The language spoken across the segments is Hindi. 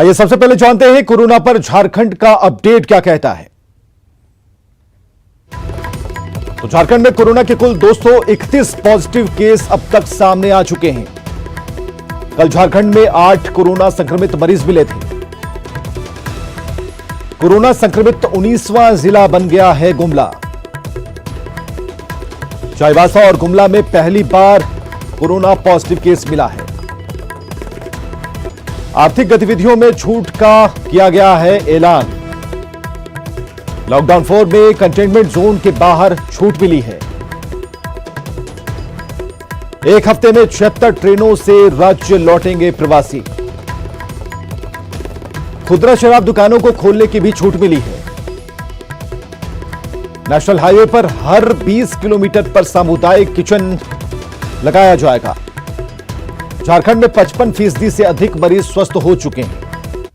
आइए सबसे पहले जानते हैं कोरोना पर झारखंड का अपडेट क्या कहता है। तो झारखंड में कोरोना के कुल 231 पॉजिटिव केस अब तक सामने आ चुके हैं। कल झारखंड में 8 कोरोना संक्रमित मरीज मिले थे। कोरोना संक्रमित 19वां जिला बन गया है गुमला। चाईबासा और गुमला में पहली बार कोरोना पॉजिटिव केस मिला है। आर्थिक गतिविधियों में छूट का किया गया है ऐलान। लॉकडाउन 4 में कंटेनमेंट जोन के बाहर छूट मिली है। एक हफ्ते में 76 ट्रेनों से राज्य लौटेंगे प्रवासी। खुदरा शराब दुकानों को खोलने की भी छूट मिली है। नेशनल हाईवे पर हर 20 किलोमीटर पर सामुदायिक किचन लगाया जाएगा। झारखंड में 55% से अधिक मरीज स्वस्थ हो चुके हैं।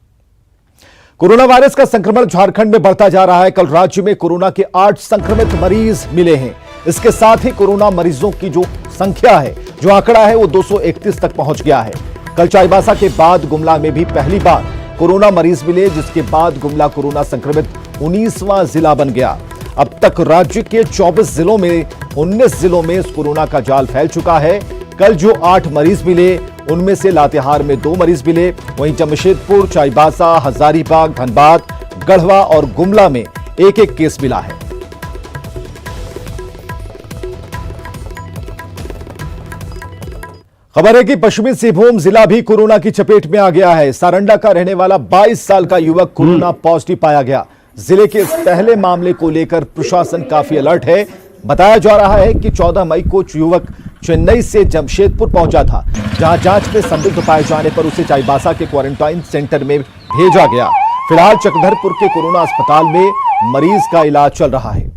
कोरोना वायरस का संक्रमण झारखंड में बढ़ता जा रहा है। कल राज्य में कोरोना के 8 संक्रमित मरीज मिले हैं। इसके साथ ही कोरोना मरीजों की जो संख्या है, जो आंकड़ा है, वो 231 तक पहुंच गया है। कल चाईबासा के बाद गुमला में भी पहली बार कोरोना मरीज मिले, जिसके बाद गुमला कोरोना संक्रमित 19वां जिला बन गया। अब तक राज्य के 24 जिलों में 19 जिलों में इस कोरोना का जाल फैल चुका है। कल जो 8 मरीज मिले, उनमें से लातेहार में 2 मरीज मिले। वहीं जमशेदपुर, चाईबासा, हजारीबाग, धनबाद, गढ़वा और गुमला में एक एक केस मिला है। खबर है कि पश्चिमी सिंहभूम जिला भी कोरोना की चपेट में आ गया है। सारंडा का रहने वाला 22 साल का युवक कोरोना पॉजिटिव पाया गया। जिले के इस पहले मामले को लेकर प्रशासन काफी अलर्ट है। बताया जा रहा है कि 14 मई को युवक चेन्नई से जमशेदपुर पहुंचा था, जहां जांच में संदिग्ध पाए जाने पर उसे चाईबासा के क्वारंटाइन सेंटर में भेजा गया। फिलहाल चक्रधरपुर के कोरोना अस्पताल में मरीज का इलाज चल रहा है।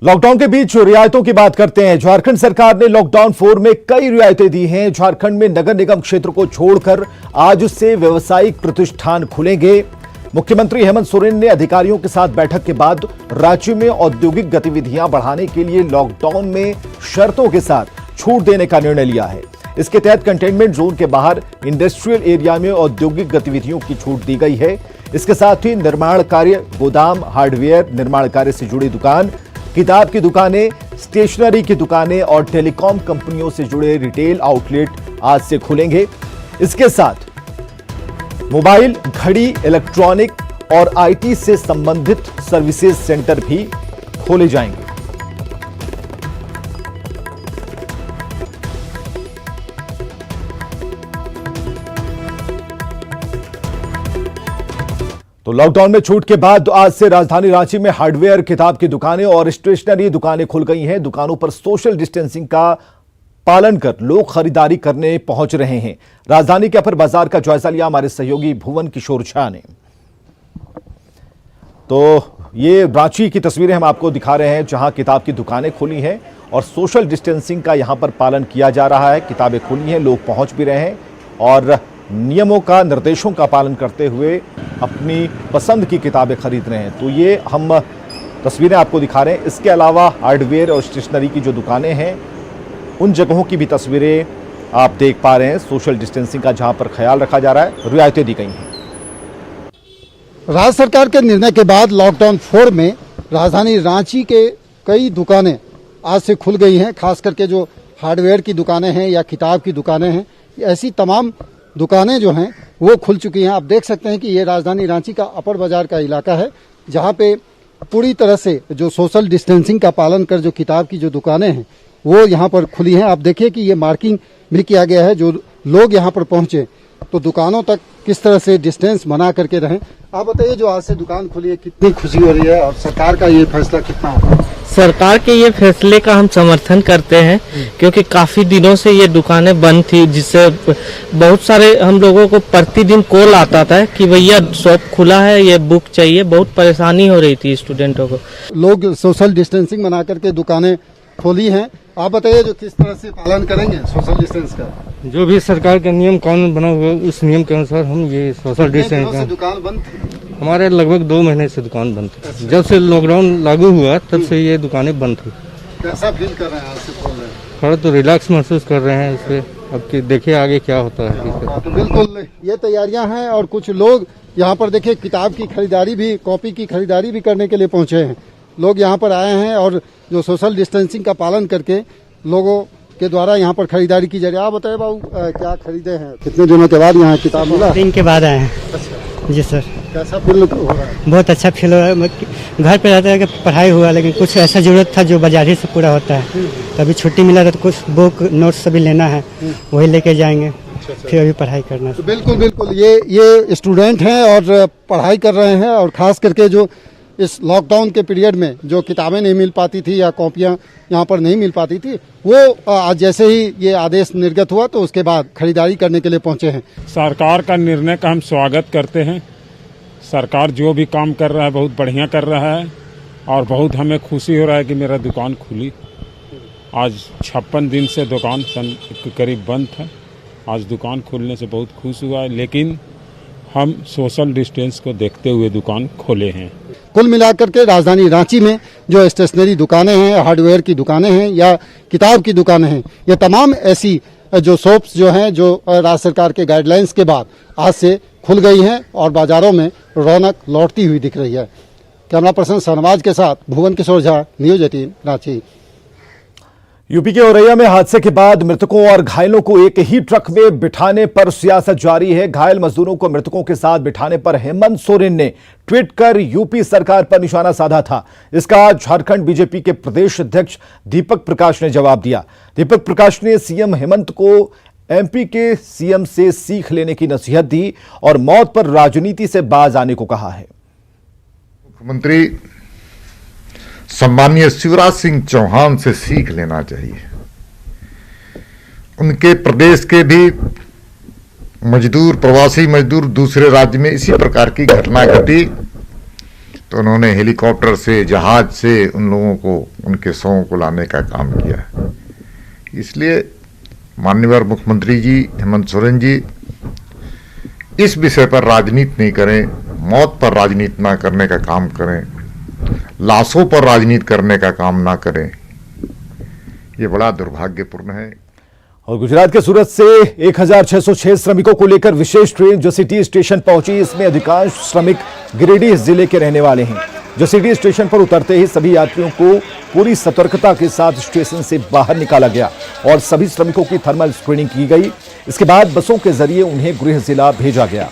लॉकडाउन के बीच रियायतों की बात करते हैं। झारखंड सरकार ने लॉकडाउन 4 में कई रियायतें दी हैं। झारखंड में नगर निगम क्षेत्र को छोड़कर आज से व्यावसायिक प्रतिष्ठान खुलेंगे। मुख्यमंत्री हेमंत सोरेन ने अधिकारियों के साथ बैठक के बाद राज्य में औद्योगिक गतिविधियां बढ़ाने के लिए लॉकडाउन में शर्तों के साथ छूट देने का निर्णय लिया है। इसके तहत कंटेनमेंट जोन के बाहर इंडस्ट्रियल एरिया में औद्योगिक गतिविधियों की छूट दी गई है। इसके साथ ही निर्माण कार्य, गोदाम, हार्डवेयर, निर्माण कार्य से जुड़ी दुकान, किताब की दुकानें, स्टेशनरी की दुकानें और टेलीकॉम कंपनियों से जुड़े रिटेल आउटलेट आज से खुलेंगे। इसके साथ मोबाइल, घड़ी, इलेक्ट्रॉनिक और आईटी से संबंधित सर्विसेज सेंटर भी खोले जाएंगे। तो लॉकडाउन में छूट के बाद आज से राजधानी रांची में हार्डवेयर, किताब की दुकानें और स्टेशनरी दुकानें खुल गई हैं। दुकानों पर सोशल डिस्टेंसिंग का पालन कर लोग खरीदारी करने पहुंच रहे हैं। राजधानी के अपर बाजार का जायजा लिया हमारे सहयोगी भुवन किशोर झा ने। तो ये रांची की तस्वीरें हम आपको दिखा रहे हैं, जहां किताब की दुकानें खुली हैं और सोशल डिस्टेंसिंग का यहां पर पालन किया जा रहा है। किताबें खुली हैं, लोग पहुंच भी रहे हैं और नियमों का, निर्देशों का पालन करते हुए अपनी पसंद की किताबें खरीद रहे हैं। तो ये हम तस्वीरें आपको दिखा रहे हैं। इसके अलावा हार्डवेयर और स्टेशनरी की जो दुकानें हैं, उन जगहों की भी तस्वीरें आप देख पा रहे हैं। सोशल डिस्टेंसिंग का जहां पर ख्याल रखा जा रहा है, रियायतें दी गई हैं। राज्य सरकार के निर्णय के बाद लॉकडाउन 4 में राजधानी रांची के कई दुकानें आज से खुल गई हैं। खास करके जो हार्डवेयर की दुकानें हैं या किताब की दुकानें हैं, ऐसी तमाम दुकानें जो हैं वो खुल चुकी हैं। आप देख सकते हैं कि ये राजधानी रांची का अपर बाजार का इलाका है, जहाँ पे पूरी तरह से जो सोशल डिस्टेंसिंग का पालन कर जो किताब की जो दुकानें हैं वो यहाँ पर खुली हैं। आप देखिए कि ये मार्किंग भी किया गया है, जो लोग यहाँ पर पहुंचे तो दुकानों तक किस तरह से डिस्टेंस बना करके रहें। आप बताइए, जो आज से दुकान खुली है, कितनी खुशी हो रही है और सरकार का ये फैसला कितना होगा? सरकार के ये फैसले का हम समर्थन करते हैं, क्योंकि काफी दिनों से ये दुकानें बंद थी, जिससे बहुत सारे हम लोगों को प्रतिदिन कॉल आता था कि भैया शॉप खुला है, ये बुक चाहिए। बहुत परेशानी हो रही थी स्टूडेंटों को। लोग सोशल डिस्टेंसिंग बना करके दुकानें खोली हैं। आप बताइए, जो किस तरह से पालन करेंगे सोशल डिस्टेंस का? जो भी सरकार का नियम कानून बना हुआ है, उस नियम के अनुसार हम ये सोशल डिस्टेंस का। दुकान बंद थी हमारे लगभग 2 महीने से दुकान बंद थी। जब से लॉकडाउन लागू हुआ तब से ये दुकानें बंद थी। कैसा फील कर रहे हैं आज से खोल रहे हैं? थोड़ा तो रिलैक्स महसूस कर रहे हैं इससे। अब कि देखिए आगे क्या होता है इससे। तो बिल्कुल ये तैयारियां हैं और कुछ लोग यहाँ पर देखिए किताब की खरीदारी भी, कॉपी की खरीदारी भी करने के लिए पहुंचे हैं। लोग यहाँ पर आए हैं और जो सोशल डिस्टेंसिंग का पालन करके लोगों के द्वारा यहाँ पर खरीदारी की जा रही है। आप बताइए बाबू, क्या खरीदे हैं? कितने दिनों के बाद यहाँ किताब मिला? दिन के बाद आए हैं। जी सर। कैसा फील हो रहा है? बहुत अच्छा फील हो रहा है। घर पे रहता है कि पढ़ाई हुआ, लेकिन कुछ ऐसा जरूरत था जो बाजार ही से पूरा होता है। तो अभी छुट्टी मिला था तो कुछ बुक नोट्स सभी लेना है, वही लेके जाएंगे। फिर अभी पढ़ाई करना है। तो बिल्कुल ये स्टूडेंट हैं और पढ़ाई कर रहे हैं, और खास करके जो इस लॉकडाउन के पीरियड में जो किताबें नहीं मिल पाती थी या कॉपियां यहाँ पर नहीं मिल पाती थी, वो आज जैसे ही ये आदेश निर्गत हुआ तो उसके बाद खरीदारी करने के लिए पहुंचे हैं। सरकार का निर्णय का हम स्वागत करते हैं। सरकार जो भी काम कर रहा है बहुत बढ़िया कर रहा है, और बहुत हमें खुशी हो रहा है कि मेरा दुकान खुली। आज 56 दिन से दुकान के करीब बंद था। आज दुकान खुलने से बहुत खुश हुआ है, लेकिन हम सोशल डिस्टेंस को देखते हुए दुकान खोले हैं। कुल मिलाकर के राजधानी रांची में जो स्टेशनरी दुकानें हैं, हार्डवेयर की दुकानें हैं या किताब की दुकानें हैं, ये तमाम ऐसी जो शॉप्स जो हैं जो राज्य सरकार के गाइडलाइंस के बाद आज से खुल गई हैं और बाजारों में रौनक लौटती हुई दिख रही है। कैमरा पर्सन शहनवाज के साथ भुवन किशोर झा, न्यूज 18 रांची। यूपी के औरैया में हादसे के बाद मृतकों और घायलों को एक ही ट्रक में बिठाने पर सियासत जारी है। घायल मजदूरों को मृतकों के साथ बिठाने पर हेमंत सोरेन ने ट्वीट कर यूपी सरकार पर निशाना साधा था। इसका झारखंड बीजेपी के प्रदेश अध्यक्ष दीपक प्रकाश ने जवाब दिया। दीपक प्रकाश ने सीएम हेमंत को एमपी के सीएम से सीख लेने की नसीहत दी और मौत पर राजनीति से बाज आने को कहा है। मुख्यमंत्री सम्मानीय शिवराज सिंह चौहान से सीख लेना चाहिए। उनके प्रदेश के भी मजदूर, प्रवासी मजदूर दूसरे राज्य में इसी प्रकार की घटना घटी तो उन्होंने हेलीकॉप्टर से, जहाज से उन लोगों को, उनके शवों को लाने का काम किया। इसलिए माननीय मुख्यमंत्री जी हेमंत सोरेन जी इस विषय पर राजनीति नहीं करें, मौत पर राजनीति ना करने का काम करें, लाशों पर राजनीति करने का काम ना करें। ये बड़ा दुर्भाग्यपूर्ण है। और गुजरात के सूरत से 1606 श्रमिकों को लेकर विशेष ट्रेन जो सिटी स्टेशन पहुंची। इसमें अधिकांश श्रमिक गिरिडीह जिले के रहने वाले हैं। जो सिटी स्टेशन पर उतरते ही सभी यात्रियों को पूरी सतर्कता के साथ स्टेशन से बाहर निकाला गया और सभी श्रमिकों की थर्मल स्क्रीनिंग की गई। इसके बाद बसों के जरिए उन्हें गृह जिला भेजा गया।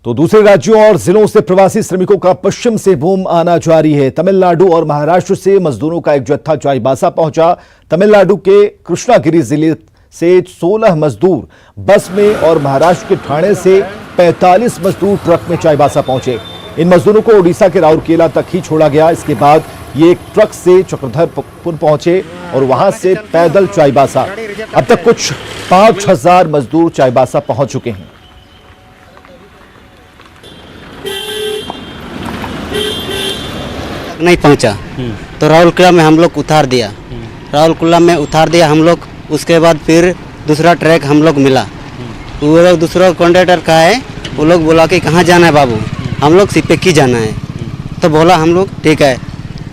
तो दूसरे राज्यों और जिलों से प्रवासी श्रमिकों का पश्चिम सिंहभूम आना जारी है। तमिलनाडु और महाराष्ट्र से मजदूरों का एक जत्था चाईबासा पहुंचा। तमिलनाडु के कृष्णागिरी जिले से 16 मजदूर बस में और महाराष्ट्र के ठाणे से 45 मजदूर ट्रक में चाईबासा पहुंचे। इन मजदूरों को ओडिशा के राउरकेला तक ही छोड़ा गया। इसके बाद ये एक ट्रक से चक्रधरपुर पहुंचे और वहां से पैदल चाईबासा। अब तक कुछ 5000 मजदूर चाईबासा पहुंच चुके हैं। नहीं पहुंचा तो राउरकेला में हम लोग उतार दिया। राउरकेला में उतार दिया हम लोग। उसके बाद फिर दूसरा ट्रैक हम लोग मिला। वो लोग दूसरा कॉन्ट्रैक्टर का है, वो लोग बोला कि कहाँ जाना है बाबू, हम लोग सिपेकी जाना है। तो बोला हम लोग ठीक है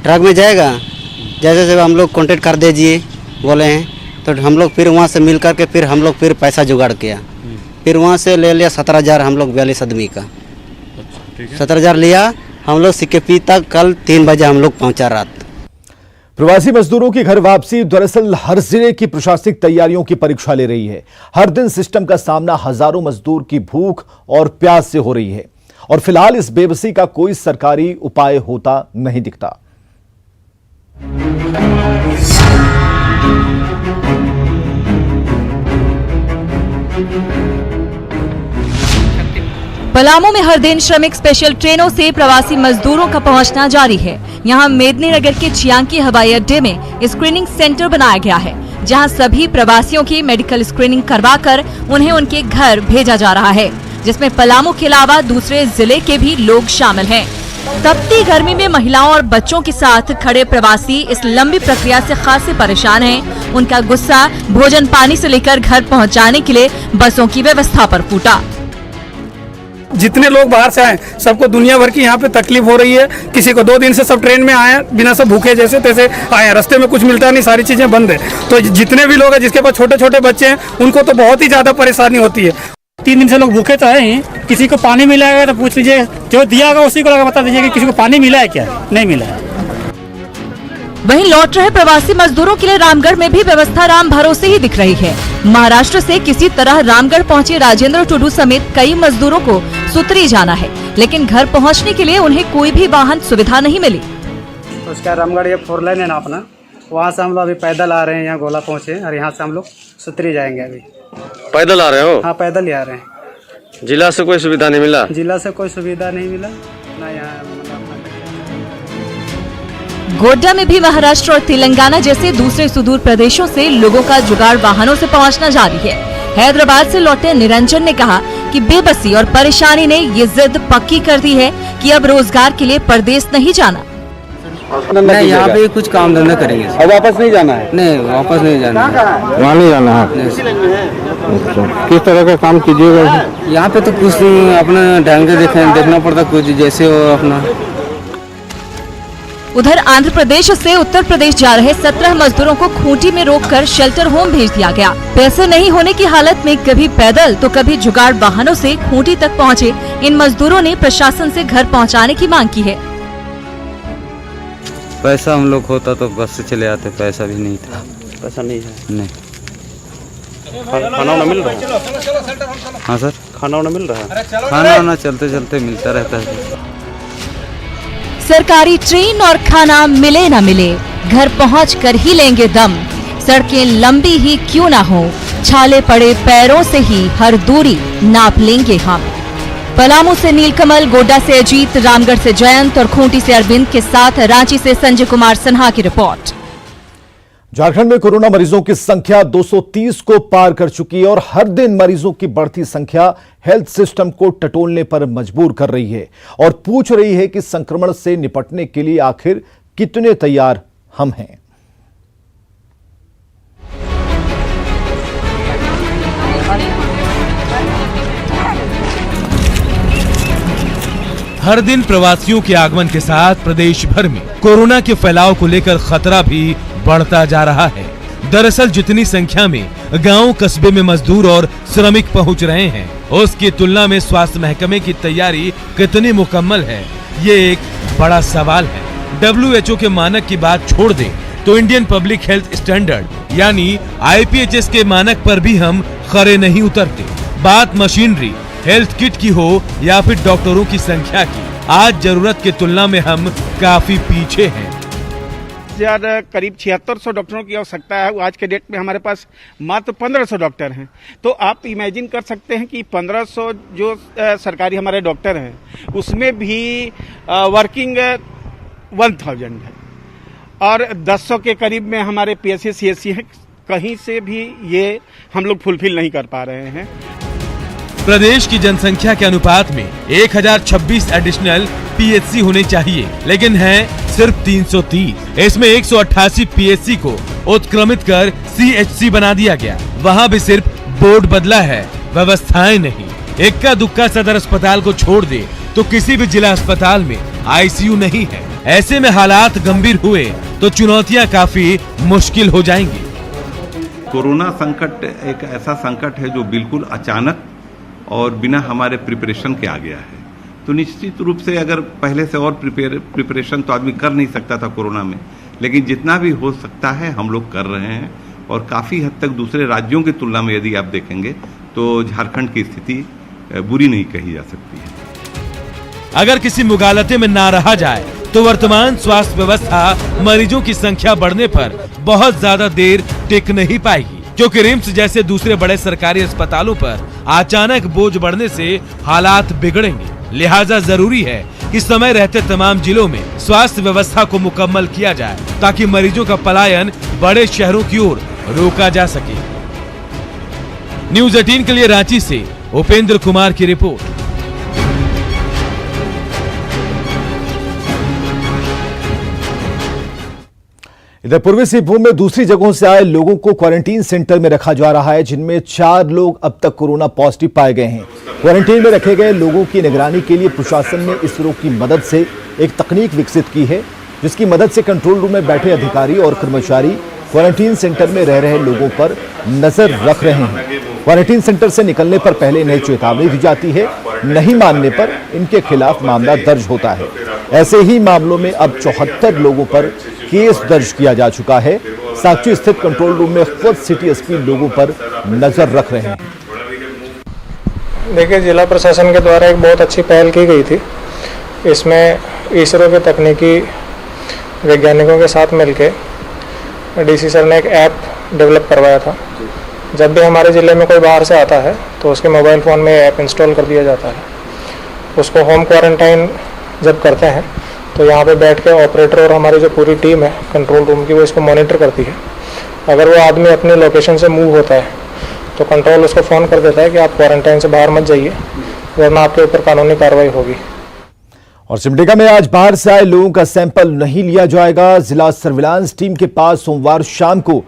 ट्रक में जाएगा, जैसे जैसे हम लोग कॉन्टैक्ट कर दीजिए बोले हैं। तो हम लोग फिर वहाँ से मिल करके फिर हम लोग फिर पैसा जुगाड़ किया। फिर वहाँ से ले लिया 17,000 हम लोग 42 आदमी का। 17,000 लिया हम लोग सिकेपी तक। कल 3 बजे हम लोग पहुंचा रात। प्रवासी मजदूरों की घर वापसी दरअसल हर जिले की प्रशासनिक तैयारियों की परीक्षा ले रही है। हर दिन सिस्टम का सामना हजारों मजदूर की भूख और प्यास से हो रही है और फिलहाल इस बेबसी का कोई सरकारी उपाय होता नहीं दिखता। पलामू में हर दिन श्रमिक स्पेशल ट्रेनों से प्रवासी मजदूरों का पहुंचना जारी है। यहां मेदिनीनगर के चियांकी हवाई अड्डे में स्क्रीनिंग सेंटर बनाया गया है, जहां सभी प्रवासियों की मेडिकल स्क्रीनिंग करवाकर उन्हें उनके घर भेजा जा रहा है, जिसमें पलामू के अलावा दूसरे जिले के भी लोग शामिल हैं। तपती गर्मी में महिलाओं और बच्चों के साथ खड़े प्रवासी इस लंबी प्रक्रिया से खासे परेशान हैं। उनका गुस्सा भोजन पानी से लेकर घर पहुँचाने के लिए बसों की व्यवस्था पर फूटा। जितने लोग बाहर से आए सबको दुनिया भर की यहाँ पे तकलीफ हो रही है। किसी को 2 दिन से सब ट्रेन में आए बिना सब भूखे जैसे तैसे आए, रास्ते में कुछ मिलता नहीं, सारी चीजें बंद है। तो जितने भी लोग हैं जिसके पास छोटे छोटे बच्चे हैं उनको तो बहुत ही ज्यादा परेशानी होती है। 3 दिन से लोग भूखे तो है ही। किसी को पानी मिला है तो पूछ लीजिए, जो दिया होगा उसी को बता दीजिए कि किसी को पानी मिला है क्या, नहीं मिला है। वहीं लौट रहे प्रवासी मजदूरों के लिए रामगढ़ में भी व्यवस्था राम भरोसे ही दिख रही है। महाराष्ट्र से किसी तरह रामगढ़ पहुंचे राजेंद्र टुडू समेत कई मजदूरों को सुतरी जाना है, लेकिन घर पहुंचने के लिए उन्हें कोई भी वाहन सुविधा नहीं मिली। तो उसका रामगढ़ ये 4 लाइन है ना अपना, वहाँ से हम लोग अभी पैदल आ रहे हैं, यहाँ गोला पहुँचे और यहाँ से हम लोग सुतरी जाएंगे। अभी पैदल आ रहे हो? हाँ पैदल ही आ रहे हैं। जिला से कोई सुविधा नहीं मिला? जिला से कोई सुविधा नहीं मिला ना। यहाँ गोड्डा में भी महाराष्ट्र और तेलंगाना जैसे दूसरे सुदूर प्रदेशों से लोगों का जुगाड़ वाहनों से पहुंचना जारी है। हैदराबाद से लौटे निरंजन ने कहा कि बेबसी और परेशानी ने ये जिद पक्की कर दी है कि अब रोजगार के लिए परदेश नहीं जाना। नहीं, यहाँ पे कुछ काम धंधा करेंगे। अब वापस नहीं जाना है? नहीं, वापस नहीं जाना है। वहाँ नहीं जाना है। किस तरह का काम कीजिएगा? यहाँ पे तो कुछ अपना ढंग से देखना पड़ता, कुछ जैसे हो अपना। उधर आंध्र प्रदेश से उत्तर प्रदेश जा रहे 17 मजदूरों को खूंटी में रोककर शेल्टर होम भेज दिया गया। पैसे नहीं होने की हालत में कभी पैदल तो कभी जुगाड़ वाहनों से खूंटी तक पहुंचे इन मजदूरों ने प्रशासन से घर पहुंचाने की मांग की है। पैसा हम लोग होता तो बस से चले आते, पैसा भी नहीं था। पैसा नहीं है? नहीं। खाना वाना मिल रहा है? हाँ सर, खाना वाना मिल रहा है? खाना वाना चलते चलते मिलता रहता है। सरकारी ट्रेन और खाना मिले न मिले, घर पहुँच कर ही लेंगे दम। सड़कें लंबी ही क्यों ना हो, छाले पड़े पैरों से ही हर दूरी नाप लेंगे हम। पलामू से नीलकमल, गोड्डा से अजीत, रामगढ़ से जयंत और खूंटी से अरविंद के साथ रांची से संजय कुमार सिन्हा की रिपोर्ट। झारखंड में कोरोना मरीजों की संख्या 230 को पार कर चुकी है और हर दिन मरीजों की बढ़ती संख्या हेल्थ सिस्टम को टटोलने पर मजबूर कर रही है और पूछ रही है कि संक्रमण से निपटने के लिए आखिर कितने तैयार हम हैं। हर दिन प्रवासियों के आगमन के साथ प्रदेश भर में कोरोना के फैलाव को लेकर खतरा भी बढ़ता जा रहा है। दरअसल जितनी संख्या में गांव कस्बे में मजदूर और श्रमिक पहुंच रहे हैं, उसकी तुलना में स्वास्थ्य महकमे की तैयारी कितनी मुकम्मल है, ये एक बड़ा सवाल है। WHO के मानक की बात छोड़ दें तो इंडियन पब्लिक हेल्थ स्टैंडर्ड यानी IPHS के मानक पर भी हम खरे नहीं उतरते। बात मशीनरी, हेल्थ किट की हो या फिर डॉक्टरों की संख्या की, आज जरूरत की तुलना में हम काफी पीछे हैं। करीब 7600 डॉक्टरों की आवश्यकता है। आज के डेट में हमारे पास मात्र 1500 डॉक्टर हैं। तो आप इमेजिन कर सकते हैं कि 1500 जो सरकारी हमारे डॉक्टर हैं उसमें भी वर्किंग 1000 है और 100 के करीब में हमारे PSC CSC हैं। कहीं से भी ये हम लोग फुलफिल नहीं कर पा रहे हैं। प्रदेश की जनसंख्या के अनुपात में 1026 एडिशनल PHC होने चाहिए, लेकिन है सिर्फ 330। इसमें 188 PHC को उत्क्रमित कर CHC बना दिया गया। वहाँ भी सिर्फ बोर्ड बदला है, व्यवस्थाएं नहीं। इक्का दुक्का सदर अस्पताल को छोड़ दे तो किसी भी जिला अस्पताल में ICU नहीं है। ऐसे में हालात गंभीर हुए तो चुनौतियाँ काफी मुश्किल हो जाएंगी। कोरोना संकट एक ऐसा संकट है जो बिल्कुल अचानक और बिना हमारे प्रिपरेशन के आ गया है। तो निश्चित रूप से अगर पहले से और प्रिपरेशन तो आदमी कर नहीं सकता था कोरोना में, लेकिन जितना भी हो सकता है हम लोग कर रहे हैं और काफ़ी हद तक दूसरे राज्यों की तुलना में यदि आप देखेंगे तो झारखंड की स्थिति बुरी नहीं कही जा सकती है। अगर किसी मुगालते में ना रहा जाए तो वर्तमान स्वास्थ्य व्यवस्था मरीजों की संख्या बढ़ने पर बहुत ज्यादा देर टिक नहीं पाएगी, क्योंकि रिम्स जैसे दूसरे बड़े सरकारी अस्पतालों पर अचानक बोझ बढ़ने से हालात बिगड़ेंगे। लिहाजा जरूरी है कि समय रहते तमाम जिलों में स्वास्थ्य व्यवस्था को मुकम्मल किया जाए ताकि मरीजों का पलायन बड़े शहरों की ओर रोका जा सके। न्यूज़ 18 के लिए रांची से उपेंद्र कुमार की रिपोर्ट। इधर पूर्वी सिंहभूम में दूसरी जगहों से आए लोगों को क्वारंटीन सेंटर में रखा जा रहा है, जिनमें 4 लोग अब तक कोरोना पॉजिटिव पाए गए हैं। क्वारंटीन में रखे गए लोगों की निगरानी के लिए प्रशासन ने इस रोग की मदद से एक तकनीक विकसित की है, जिसकी मदद से कंट्रोल रूम में बैठे अधिकारी और कर्मचारी क्वारंटीन सेंटर में रह रहे लोगों पर नजर रख रहे हैं। क्वारंटीन सेंटर से निकलने पर पहले इन्हें चेतावनी दी जाती है, नहीं मानने पर इनके खिलाफ मामला दर्ज होता है। ऐसे ही मामलों में अब 74 लोगों पर केस दर्ज किया जा चुका है। साक्षी स्थित कंट्रोल रूम में खुद सिटी एसपी लोगों पर नजर रख रहे हैं। देखिए, जिला प्रशासन के द्वारा एक बहुत अच्छी पहल की गई थी। इसमें इसरो के तकनीकी वैज्ञानिकों के साथ मिलकर डीसी सर ने एक ऐप डेवलप करवाया था। जब भी हमारे ज़िले में कोई बाहर से आता है तो उसके मोबाइल फ़ोन में ऐप इंस्टॉल कर दिया जाता है। उसको होम क्वारंटाइन जब करते हैं तो यहाँ पे बैठ के ऑपरेटर और हमारी जो पूरी टीम है कंट्रोल रूम की, वो इसको मॉनिटर करती है। अगर वो आदमी अपनी लोकेशन से मूव होता है तो कंट्रोल उसको फ़ोन कर देता है कि आप क्वारंटाइन से बाहर मत जाइए, वरना आपके ऊपर कानूनी कार्रवाई होगी। और सिमडेगा में आज बाहर से आए लोगों का सैंपल नहीं लिया जाएगा। जिला सर्विलांस टीम के पास सोमवार शाम को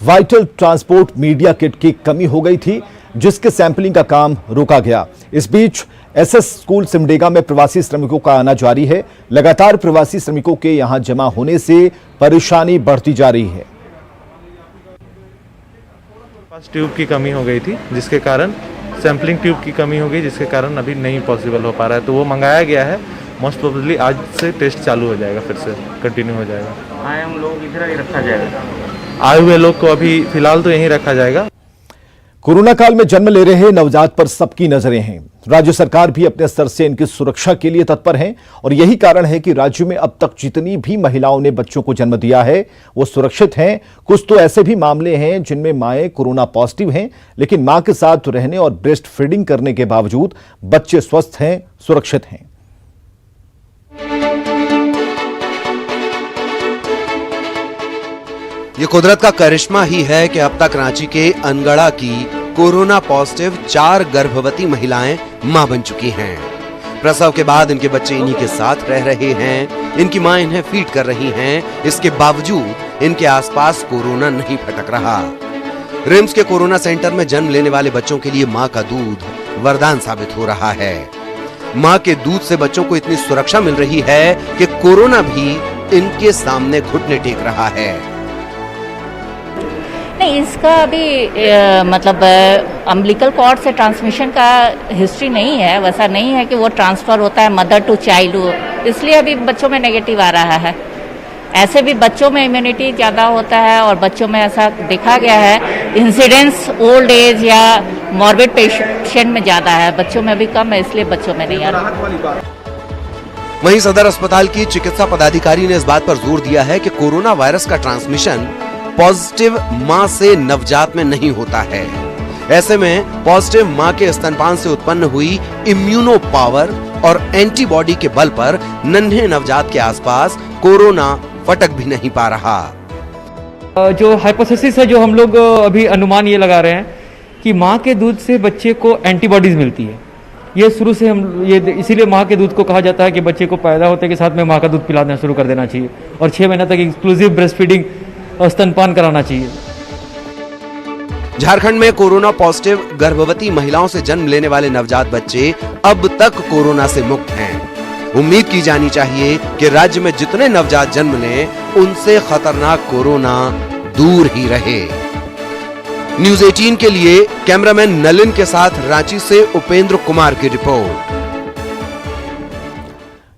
वाइटल ट्रांसपोर्ट मीडिया किट की कमी हो गई थी, जिसके सैंपलिंग का काम रोका गया। इस बीच एसएस स्कूल सिमडेगा में प्रवासी श्रमिकों का आना जारी है। लगातार प्रवासी श्रमिकों के यहां जमा होने से परेशानी बढ़ती जा रही है। ट्यूब की कमी हो गई थी, जिसके कारण सैंपलिंग ट्यूब की कमी हो गई, जिसके कारण अभी नहीं पॉसिबल हो पा रहा है। तो वो मंगाया गया है। मोस्ट प्रोबेबली आज से टेस्ट चालू हो जाएगा, फिर से कंटिन्यू हो जाएगा। आए हम लोग इधर ही रखा जाएगा। आए हुए लोग को अभी फिलहाल तो यहीं रखा जाएगा। कोरोना काल में जन्म ले रहे नवजात पर सबकी नजरें हैं। राज्य सरकार भी अपने स्तर से इनकी सुरक्षा के लिए तत्पर है और यही कारण है कि राज्य में अब तक जितनी भी महिलाओं ने बच्चों को जन्म दिया है वो सुरक्षित हैं। कुछ तो ऐसे भी मामले हैं जिनमें माएं कोरोना पॉजिटिव हैं, लेकिन मां के साथ रहने और ब्रेस्ट फीडिंग करने के बावजूद बच्चे स्वस्थ हैं, सुरक्षित हैं। ये कुदरत का करिश्मा ही है कि अब तक रांची के अनगढ़ा की कोरोना पॉजिटिव 4 गर्भवती महिलाएं मां बन चुकी हैं। प्रसव के बाद इनके बच्चे इन्हीं के साथ रह रहे हैं। इनकी मां इन्हें फीड कर रही हैं। इसके बावजूद इनके आसपास कोरोना नहीं फटक रहा। रिम्स के कोरोना सेंटर में जन्म लेने वाले बच्चों के लिए मां का दूध वरदान साबित हो रहा है। मां के दूध से बच्चों को इतनी सुरक्षा मिल रही है कि कोरोना भी इनके सामने घुटने टेक रहा है। नहीं, इसका अभी मतलब अम्बिलिकल कॉर्ड से ट्रांसमिशन का हिस्ट्री नहीं है। वैसा नहीं है कि वो ट्रांसफर होता है मदर टू चाइल्ड, इसलिए अभी बच्चों में नेगेटिव आ रहा है। ऐसे भी बच्चों में इम्यूनिटी ज़्यादा होता है और बच्चों में ऐसा देखा गया है इंसिडेंस ओल्ड एज या मॉर्बिड पेशेंट में ज़्यादा है, बच्चों में अभी कम है, इसलिए बच्चों में नहीं आ रहा। वहीं सदर अस्पताल की चिकित्सा पदाधिकारी ने इस बात पर जोर दिया है कि कोरोना वायरस का ट्रांसमिशन पॉजिटिव मां से नवजात में नहीं होता है। ऐसे में पॉजिटिव मां के स्तनपान से उत्पन्न हुई इम्यूनो पावर और एंटीबॉडी के बल पर नन्हे नवजात के आसपास कोरोना फटक भी नहीं पा रहा। जो हाइपोथेसिस है, जो हम लोग अभी अनुमान ये लगा रहे हैं कि मां के दूध से बच्चे को एंटीबॉडीज मिलती है। ये शुरू से हम ये इसीलिए मां के दूध को कहा जाता है कि बच्चे को पैदा होते के साथ में मां का दूध पिलाना शुरू कर देना चाहिए और 6 महीने तक एक्सक्लूसिव ब्रेस्ट फीडिंग और स्तनपान कराना चाहिए। झारखंड में कोरोना पॉजिटिव गर्भवती महिलाओं से जन्म लेने वाले नवजात बच्चे अब तक कोरोना से मुक्त हैं। उम्मीद की जानी चाहिए कि राज्य में जितने नवजात जन्म लें उनसे खतरनाक कोरोना दूर ही रहे। न्यूज़ 18 के लिए कैमरामैन नलिन के साथ रांची से उपेंद्र कुमार की रिपोर्ट।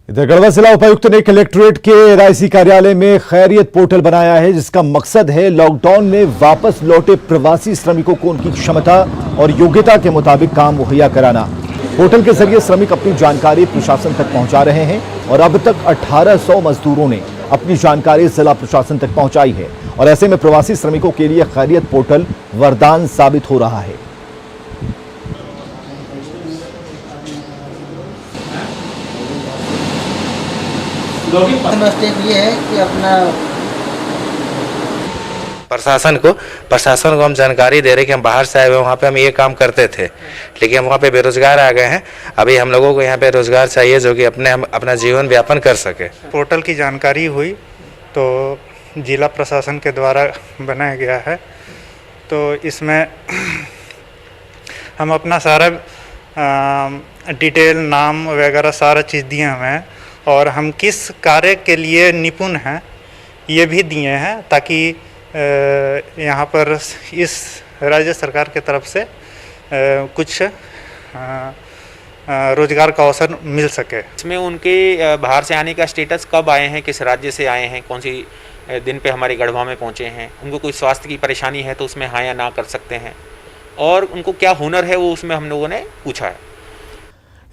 इधर गढ़वा जिला उपायुक्त ने कलेक्ट्रेट के एलआईसी कार्यालय में खैरियत पोर्टल बनाया है, जिसका मकसद है लॉकडाउन में वापस लौटे प्रवासी श्रमिकों को उनकी क्षमता और योग्यता के मुताबिक काम मुहैया कराना। पोर्टल के जरिए श्रमिक अपनी जानकारी प्रशासन तक पहुंचा रहे हैं और अब तक 1800 मजदूरों ने अपनी जानकारी जिला प्रशासन तक पहुंचाई है और ऐसे में प्रवासी श्रमिकों के लिए खैरियत पोर्टल वरदान साबित हो रहा है। स्टेप ये है कि अपना प्रशासन को हम जानकारी दे रहे कि हम बाहर से आए हुए वहाँ पे हम ये काम करते थे, लेकिन हम वहाँ पे बेरोजगार आ गए हैं। अभी हम लोगों को यहाँ पे रोजगार चाहिए जो कि हम अपना जीवन व्यापन कर सके। पोर्टल की जानकारी हुई तो जिला प्रशासन के द्वारा बनाया गया है। तो इसमें हम अपना सारा डिटेल, नाम वगैरह सारा चीज़ दिए हुए हैं और हम किस कार्य के लिए निपुण हैं ये भी दिए हैं, ताकि यहाँ पर इस राज्य सरकार की तरफ से कुछ रोजगार का अवसर मिल सके। इसमें उनके बाहर से आने का स्टेटस, कब आए हैं, किस राज्य से आए हैं, कौन सी दिन पे हमारे गढ़वा में पहुंचे हैं, उनको कोई स्वास्थ्य की परेशानी है तो उसमें हाँ या ना कर सकते हैं, और उनको क्या हुनर है वो उसमें हम लोगों ने पूछा है।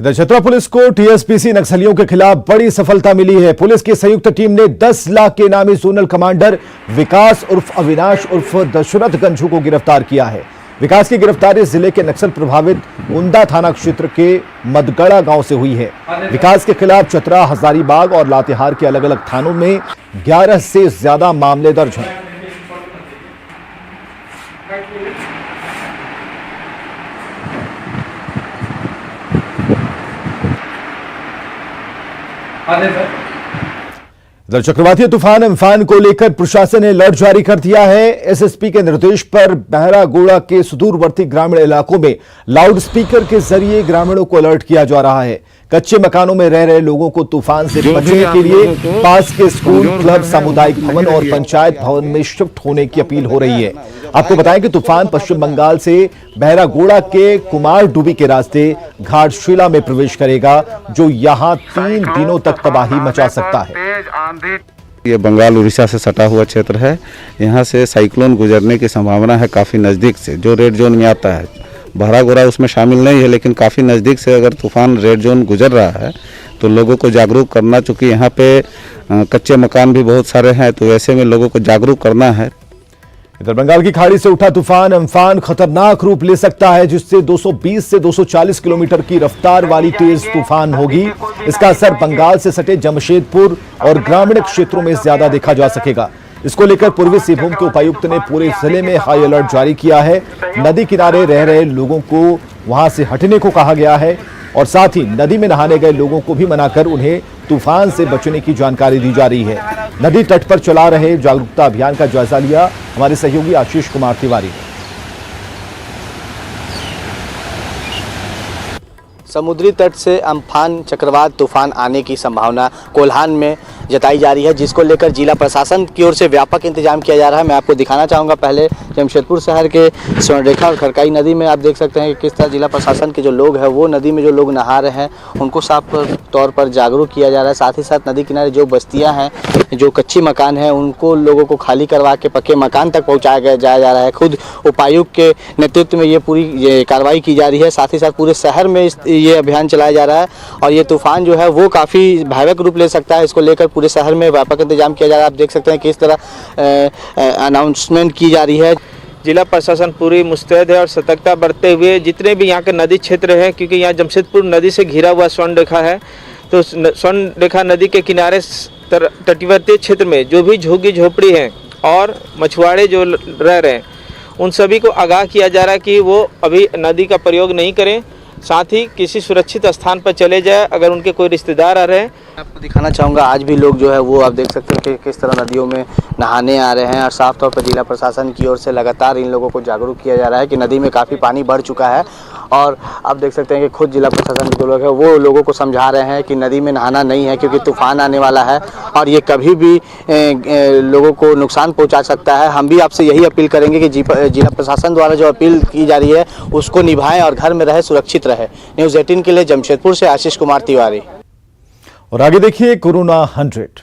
इधर चतरा पुलिस को टीएसपीसी नक्सलियों के खिलाफ बड़ी सफलता मिली है। पुलिस की संयुक्त टीम ने 10 लाख के इनामी जोनल कमांडर विकास उर्फ अविनाश उर्फ दशरथ गंझू को गिरफ्तार किया है। विकास की गिरफ्तारी जिले के नक्सल प्रभावित उंदा थाना क्षेत्र के मदगड़ा गांव से हुई है। विकास के खिलाफ चतरा, हजारीबाग और लातेहार के अलग अलग थानों में 11 से ज्यादा मामले दर्ज हैं। इधर चक्रवाती तूफान अम्फान को लेकर प्रशासन ने अलर्ट जारी कर दिया है। एसएसपी के निर्देश पर बहरागोड़ा के सुदूरवर्ती ग्रामीण इलाकों में लाउडस्पीकर के जरिए ग्रामीणों को अलर्ट किया जा रहा है। कच्चे मकानों में रह रहे लोगों को तूफान से बचने के लिए पास के स्कूल, क्लब, सामुदायिक भवन और पंचायत भवन में शिफ्ट होने की अपील हो रही है। आपको बताएं कि तूफान पश्चिम बंगाल से बहरागोड़ा के कुमार डूबी के रास्ते घाटशिला में प्रवेश करेगा, जो यहां 3 दिनों तक तबाही मचा सकता है। ये बंगाल उड़ीसा से सटा हुआ क्षेत्र है। यहाँ से साइक्लोन गुजरने की संभावना है काफ़ी नज़दीक से, जो रेड जोन में आता है। बहरागोड़ा उसमें शामिल नहीं है, लेकिन काफ़ी नज़दीक से अगर तूफान रेड जोन गुजर रहा है तो लोगों को जागरूक करना, चूँकि यहाँ पे कच्चे मकान भी बहुत सारे हैं, तो ऐसे में लोगों को जागरूक करना है। इधर बंगाल की खाड़ी से उठा तूफान अम्फान खतरनाक रूप ले सकता है, जिससे 220 से 240 किलोमीटर की रफ्तार वाली तेज तूफान होगी। इसका असर बंगाल से सटे जमशेदपुर और ग्रामीण क्षेत्रों में ज्यादा देखा जा सकेगा। इसको लेकर पूर्वी सिंहभूम के उपायुक्त ने पूरे जिले में हाई अलर्ट जारी किया है। नदी किनारे रह रहे लोगों को वहां से हटने को कहा गया है और साथ ही नदी में नहाने गए लोगों को भी मनाकर उन्हें तूफान से बचने की जानकारी दी जा रही है। नदी तट पर चला रहे जागरूकता अभियान का जायजा लिया हमारे सहयोगी आशीष कुमार तिवारी ने। समुद्री तट से अम्फान चक्रवात तूफान आने की संभावना कोल्हान में जताई जा रही है, जिसको लेकर जिला प्रशासन की ओर से व्यापक इंतजाम किया जा रहा है। मैं आपको दिखाना चाहूँगा पहले जमशेदपुर शहर के स्वर्णरेखा और खरकाई नदी में आप देख सकते हैं कि किस तरह जिला प्रशासन के जो लोग हैं वो नदी में जो लोग नहा रहे हैं उनको साफ तौर पर जागरूक किया जा रहा है। साथ ही साथ नदी किनारे जो बस्तियाँ हैं, जो कच्ची मकान हैं, उनको लोगों को खाली करवा के पक्के मकान तक पहुँचाया जाया जा रहा है। खुद उपायुक्त के नेतृत्व में ये पूरी कार्रवाई की जा रही है। साथ ही साथ पूरे शहर में ये अभियान चलाया जा रहा है और ये तूफान जो है वो काफ़ी भयावह रूप ले सकता है। इसको लेकर पूरे शहर में व्यापक इंतजाम किया जा रहा है। आप देख सकते हैं किस तरह अनाउंसमेंट की जा रही है। जिला प्रशासन पूरी मुस्तैद है और सतर्कता बरतते हुए जितने भी यहाँ के नदी क्षेत्र हैं, क्योंकि यहाँ जमशेदपुर नदी से घिरा हुआ स्वर्णरेखा है, तो स्वर्णरेखा नदी के किनारे तटवर्ती क्षेत्र में जो भी झुग्गी झोपड़ी हैं और मछुआरे जो रह रहे हैं उन सभी को आगाह किया जा रहा है कि वो अभी नदी का प्रयोग नहीं करें, साथ ही किसी सुरक्षित स्थान पर चले जाए अगर उनके कोई रिश्तेदार आ रहे हैं। आपको दिखाना चाहूँगा आज भी लोग जो है वो आप देख सकते हैं कि किस तरह नदियों में नहाने आ रहे हैं और साफ तौर पर जिला प्रशासन की ओर से लगातार इन लोगों को जागरूक किया जा रहा है कि नदी में काफ़ी पानी बढ़ चुका है। और आप देख सकते हैं कि खुद जिला प्रशासन के जो लोग हैं वो लोगों को समझा रहे हैं कि नदी में नहाना नहीं है, क्योंकि तूफान आने वाला है और ये कभी भी लोगों को नुकसान पहुँचा सकता है। हम भी आपसे यही अपील करेंगे कि जिला प्रशासन द्वारा जो अपील की जा रही है उसको निभाएं और घर में रहे, सुरक्षित रहे। न्यूज़ 18 के लिए जमशेदपुर से आशीष कुमार तिवारी। और आगे देखिए कोरोना 100।